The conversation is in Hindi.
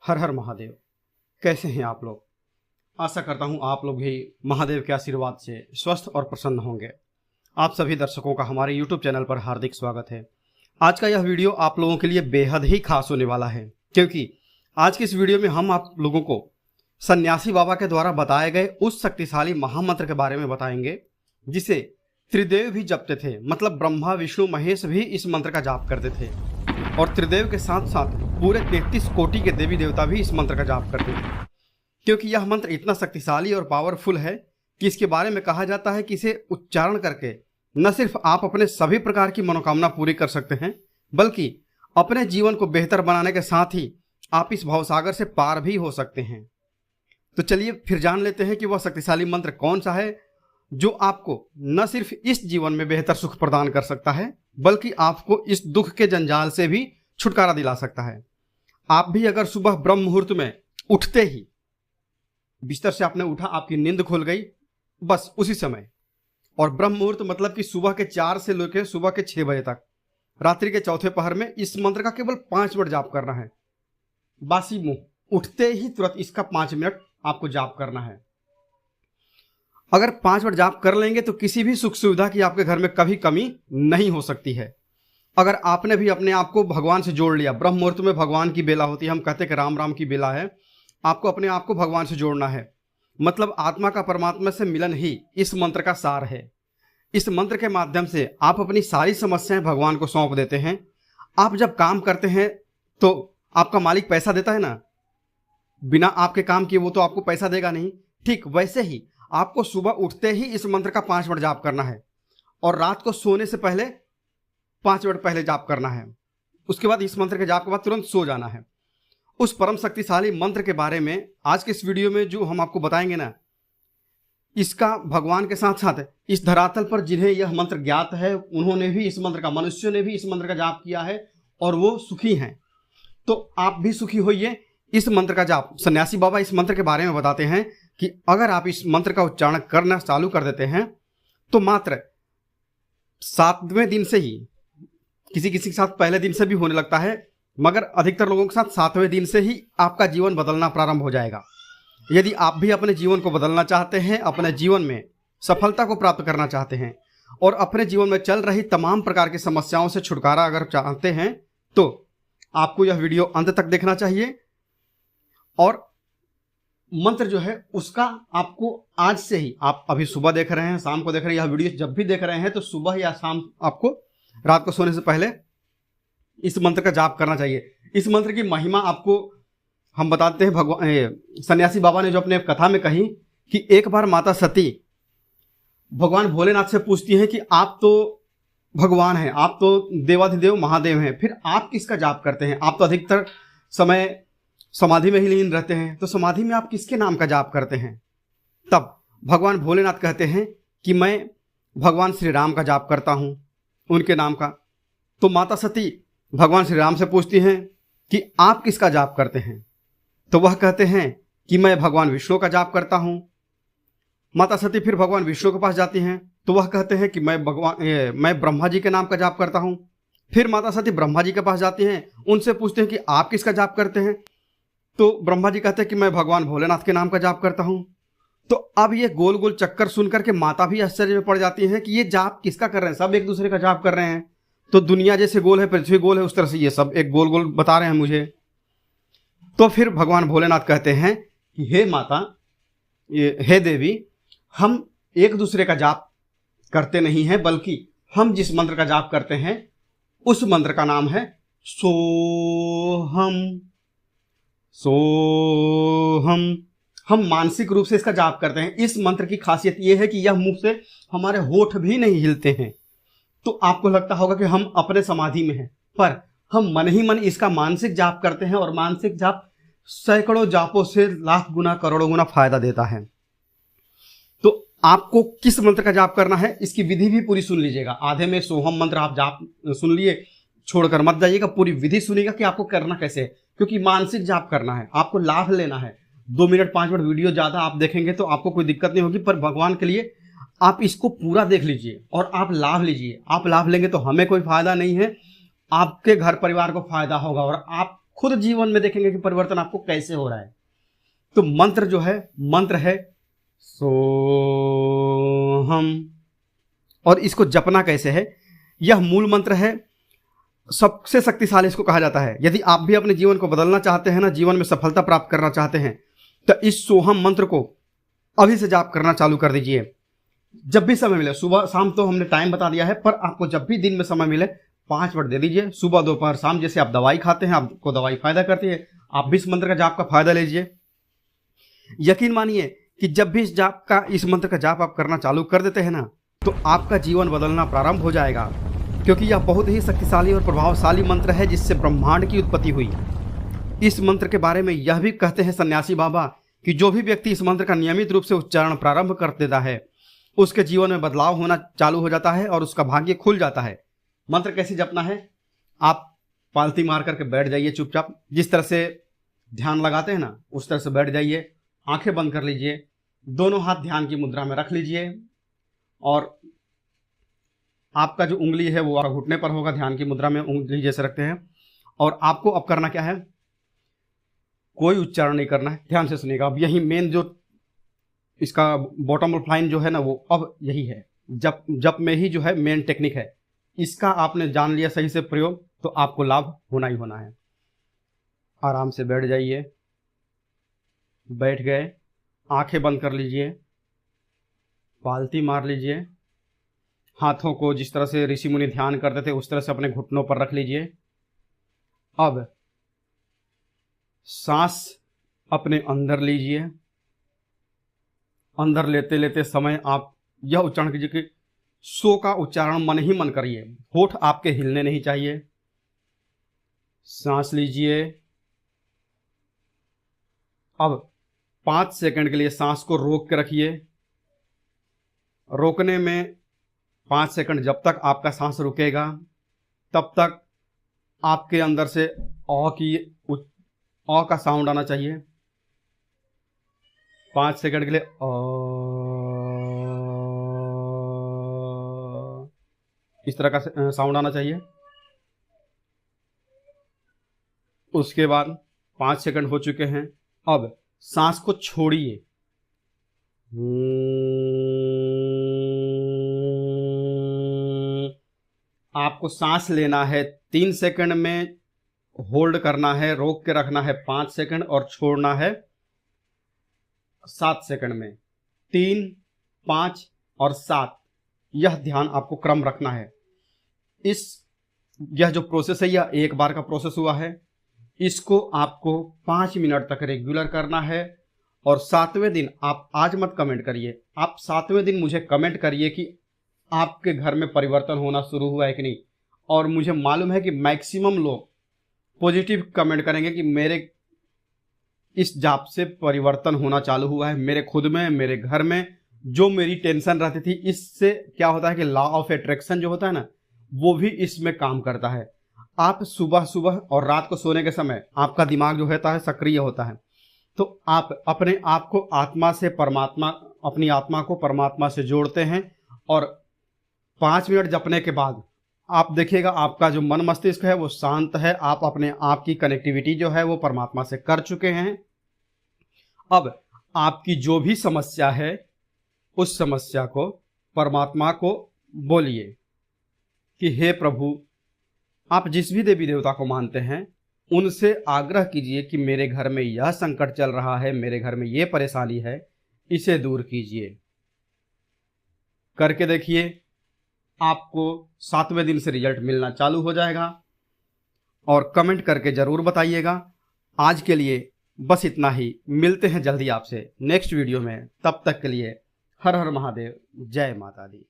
हर हर महादेव। कैसे हैं आप लोग? आशा करता हूं आप लोग भी महादेव के आशीर्वाद से स्वस्थ और प्रसन्न होंगे। आप सभी दर्शकों का हमारे YouTube चैनल पर हार्दिक स्वागत है। आज का यह वीडियो आप लोगों के लिए बेहद ही खास होने वाला है, क्योंकि आज की इस वीडियो में हम आप लोगों को सन्यासी बाबा के द्वारा बताए गए उस शक्तिशाली महामंत्र के बारे में बताएंगे जिसे त्रिदेव भी जपते थे। मतलब ब्रह्मा, विष्णु, महेश भी इस मंत्र का जाप करते थे और त्रिदेव के साथ साथ पूरे 33 कोटि के देवी देवता भी इस मंत्र का जाप करते थे, क्योंकि यह मंत्र इतना शक्तिशाली और पावरफुल है कि इसके बारे में कहा जाता है कि इसे उच्चारण करके न सिर्फ आप अपने सभी प्रकार की मनोकामना पूरी कर सकते हैं, बल्कि अपने जीवन को बेहतर बनाने के साथ ही आप इस भवसागर से पार भी हो सकते हैं। तो चलिए फिर जान लेते हैं कि वह शक्तिशाली मंत्र कौन सा है जो आपको न सिर्फ इस जीवन में बेहतर सुख प्रदान कर सकता है, बल्कि आपको इस दुख के जंजाल से भी छुटकारा दिला सकता है। आप भी अगर सुबह ब्रह्म मुहूर्त में उठते ही बिस्तर से आपने उठा, आपकी नींद खुल गई बस उसी समय, और ब्रह्म मुहूर्त मतलब कि सुबह के 4 से लेकर सुबह के 6 बजे तक, रात्रि के चौथे पहर में इस मंत्र का केवल 5 मिनट जाप करना है। बासी मुंह उठते ही तुरंत इसका 5 मिनट आपको जाप करना है। अगर 5 मिनट जाप कर लेंगे तो किसी भी सुख सुविधा की आपके घर में कभी कमी नहीं हो सकती है। अगर आपने भी अपने आप को भगवान से जोड़ लिया, ब्रह्म मुहूर्त में भगवान की बेला होती है, हम कहते हैं कि राम राम की बेला है, आपको अपने आप को भगवान से जोड़ना है। मतलब आत्मा का परमात्मा से मिलन ही इस मंत्र का सार है। इस मंत्र के माध्यम से आप अपनी सारी समस्याएं भगवान को सौंप देते हैं। आप जब काम करते हैं तो आपका मालिक पैसा देता है ना, बिना आपके काम किए वो तो आपको पैसा देगा नहीं। ठीक वैसे ही आपको सुबह उठते ही इस मंत्र का 5 मिनट जाप करना है और रात को सोने से पहले 5 मिनट पहले जाप करना है। उसके बाद इस मंत्र के जाप के बाद तुरंत सो जाना है। उस परम शक्तिशाली मंत्र के बारे में आज के इस वीडियो में जो हम आपको बताएंगे ना, इसका भगवान के साथ साथ इस धरातल पर जिन्हें यह मंत्र ज्ञात है, उन्होंने भी इस मंत्र का, मनुष्यों ने भी इस मंत्र का जाप किया है और वो सुखी हैं। तो आप भी सुखी होइए। इस मंत्र का जाप, सन्यासी बाबा इस मंत्र के बारे में बताते हैं कि अगर आप इस मंत्र का उच्चारण करना चालू कर देते हैं तो मात्र 7वें दिन से ही, किसी किसी के साथ पहले दिन से भी होने लगता है, मगर अधिकतर लोगों के साथ 7वें दिन से ही आपका जीवन बदलना प्रारंभ हो जाएगा। यदि आप भी अपने जीवन को बदलना चाहते हैं, अपने जीवन में सफलता को प्राप्त करना चाहते हैं और अपने जीवन में चल रही तमाम प्रकार की समस्याओं से छुटकारा अगर चाहते हैं, तो आपको यह वीडियो अंत तक देखना चाहिए। और मंत्र जो है उसका आपको आज से ही, आप अभी सुबह देख रहे हैं, शाम को देख रहे हैं, यह वीडियो जब भी देख रहे हैं तो सुबह या शाम आपको रात को सोने से पहले इस मंत्र का जाप करना चाहिए। इस मंत्र की महिमा आपको हम बताते हैं। भगवान सन्यासी बाबा ने जो अपने कथा में कही कि एक बार माता सती भगवान भोलेनाथ से पूछती हैं कि आप तो भगवान हैं, आप तो देवाधिदेव महादेव हैं, फिर आप किसका जाप करते हैं? आप तो अधिकतर समय समाधि में ही लीन रहते हैं, तो समाधि में आप किसके नाम का जाप करते हैं? तब भगवान भोलेनाथ कहते हैं कि मैं भगवान श्री राम का जाप करता हूं, उनके नाम का। तो माता सती भगवान श्री राम से पूछती हैं कि आप किसका जाप करते हैं? तो वह कहते हैं कि मैं भगवान विष्णु का जाप करता हूं। माता सती फिर भगवान विष्णु के पास जाती हैं तो वह कहते हैं कि मैं ब्रह्मा जी के नाम का जाप करता हूं। फिर माता सती ब्रह्मा जी के पास जाती हैं, उनसे पूछते हैं कि आप किसका जाप करते हैं? तो ब्रह्मा जी कहते हैं कि मैं भगवान भोलेनाथ के नाम का जाप करता हूं। तो अब ये गोल गोल चक्कर सुनकर के माता भी आश्चर्य में पड़ जाती है कि ये जाप किसका कर रहे हैं? सब एक दूसरे का जाप कर रहे हैं। तो दुनिया जैसे गोल है, पृथ्वी गोल है, उस तरह से ये सब एक गोल गोल बता रहे हैं मुझे। तो फिर भगवान भोलेनाथ कहते हैं कि हे माता, हे देवी, हम एक दूसरे का जाप करते नहीं हैं, बल्कि हम जिस मंत्र का जाप करते हैं उस मंत्र का नाम है सोहम। सोहम। हम मानसिक रूप से इसका जाप करते हैं। इस मंत्र की खासियत यह है कि यह मुंह से हमारे होठ भी नहीं हिलते हैं। तो आपको लगता होगा कि हम अपने समाधि में हैं, पर हम मन ही मन इसका मानसिक जाप करते हैं और मानसिक जाप सैकड़ों जापों से लाख गुना, करोड़ों गुना फायदा देता है। तो आपको किस मंत्र का जाप करना है इसकी विधि भी पूरी सुन लीजिएगा। आधे में सोहम मंत्र आप जाप सुन लिए, छोड़कर मत जाइएगा, पूरी विधि सुनिएगा कि आपको करना कैसे है, क्योंकि मानसिक जाप करना है, आपको लाभ लेना है। 2 मिनट 5 मिनट वीडियो ज़्यादा आप देखेंगे तो आपको कोई दिक्कत नहीं होगी, पर भगवान के लिए आप इसको पूरा देख लीजिए और आप लाभ लीजिए। आप लाभ लेंगे तो हमें कोई फायदा नहीं है, आपके घर परिवार को फायदा होगा और आप खुद जीवन में देखेंगे कि परिवर्तन आपको कैसे हो रहा है। तो मंत्र जो है, मंत्र है सोहम, और इसको जपना कैसे है, यह मूल मंत्र है, सबसे शक्तिशाली इसको कहा जाता है। यदि आप भी अपने जीवन को बदलना चाहते हैं ना, जीवन में सफलता प्राप्त करना चाहते हैं, तो इस सोहम मंत्र को अभी से जाप करना चालू कर दीजिए। जब भी समय मिले, सुबह शाम तो हमने टाइम बता दिया है, पर आपको जब भी दिन में समय मिले 5 मिनट दे दीजिए, सुबह दोपहर शाम। जैसे आप दवाई खाते हैं, आपको दवाई फायदा करती है, आप भी इस मंत्र का जाप का फायदा लीजिए। यकीन मानिए कि जब भी इस मंत्र का जाप आप करना चालू कर देते हैं ना, तो आपका जीवन बदलना प्रारंभ हो जाएगा, क्योंकि यह बहुत ही शक्तिशाली और प्रभावशाली मंत्र है जिससे ब्रह्मांड की उत्पत्ति हुई। इस मंत्र के बारे में यह भी कहते हैं सन्यासी बाबा कि जो भी व्यक्ति इस मंत्र का नियमित रूप से उच्चारण प्रारंभ कर देता है, उसके जीवन में बदलाव होना चालू हो जाता है और उसका भाग्य खुल जाता है। मंत्र कैसे जपना है, आप पालती मार करके बैठ जाइए चुपचाप, जिस तरह से ध्यान लगाते हैं ना उस तरह से बैठ जाइए, आंखें बंद कर लीजिए, दोनों हाथ ध्यान की मुद्रा में रख लीजिए, और आपका जो उंगली है वो घुटने पर होगा, ध्यान की मुद्रा में उंगली जैसे रखते हैं। और आपको अब करना क्या है, कोई उच्चारण नहीं करना है, ध्यान से सुनिएगा। अब यही मेन जो इसका बॉटम ऑफ लाइन जो है ना, वो अब यही है, जप में ही जो है मेन टेक्निक है। इसका आपने जान लिया सही से प्रयोग, तो आपको लाभ होना ही होना है। आराम से बैठ जाइए, बैठ गए, आंखें बंद कर लीजिए, पालती मार लीजिए, हाथों को जिस तरह से ऋषि मुनि ध्यान करते थे उस तरह से अपने घुटनों पर रख लीजिए। अब सांस अपने अंदर लीजिए, अंदर लेते लेते समय आप यह उच्चारण कीजिए कि सो का उच्चारण मन ही मन करिए, होठ आपके हिलने नहीं चाहिए। सांस लीजिए, अब 5 सेकंड के लिए सांस को रोक के रखिए। रोकने में 5 सेकंड, जब तक आपका सांस रुकेगा तब तक आपके अंदर से अ का साउंड आना चाहिए। 5 सेकंड के लिए इस तरह का साउंड आना चाहिए। उसके बाद 5 सेकंड हो चुके हैं, अब सांस को छोड़िए, आपको सांस लेना है 3 सेकंड में, होल्ड करना है, रोक के रखना है 5 सेकंड, और छोड़ना है 7 सेकंड में। 3, 5 और 7, यह ध्यान आपको क्रम रखना है। यह जो प्रोसेस है यह एक बार का प्रोसेस हुआ है, इसको आपको 5 मिनट तक रेगुलर करना है। और 7वें दिन आप आज मत कमेंट करिए, आप 7वें दिन मुझे कमेंट करिए कि आपके घर में परिवर्तन होना शुरू हुआ है कि नहीं। और मुझे मालूम है कि मैक्सिमम लोग पॉजिटिव कमेंट करेंगे कि मेरे इस जाप से परिवर्तन होना चालू हुआ है, मेरे खुद में, मेरे घर में। जो मेरी टेंशन रहती थी, इससे क्या होता है कि लॉ ऑफ अट्रैक्शन जो होता है ना, वो भी इसमें काम करता है। आप सुबह सुबह और रात को सोने के समय आपका दिमाग जो होता है सक्रिय होता है, तो आप अपने आप को आत्मा से परमात्मा, अपनी आत्मा को परमात्मा से जोड़ते हैं। और 5 मिनट जपने के बाद आप देखिएगा आपका जो मन मस्तिष्क है वो शांत है, आप अपने आप की कनेक्टिविटी जो है वो परमात्मा से कर चुके हैं। अब आपकी जो भी समस्या है उस समस्या को परमात्मा को बोलिए कि हे प्रभु, आप जिस भी देवी देवता को मानते हैं उनसे आग्रह कीजिए कि मेरे घर में यह संकट चल रहा है, मेरे घर में ये परेशानी है, इसे दूर कीजिए। करके देखिए, आपको 7वें दिन से रिजल्ट मिलना चालू हो जाएगा। और कमेंट करके ज़रूर बताइएगा। आज के लिए बस इतना ही, मिलते हैं जल्दी आपसे नेक्स्ट वीडियो में। तब तक के लिए हर हर महादेव, जय माता दी।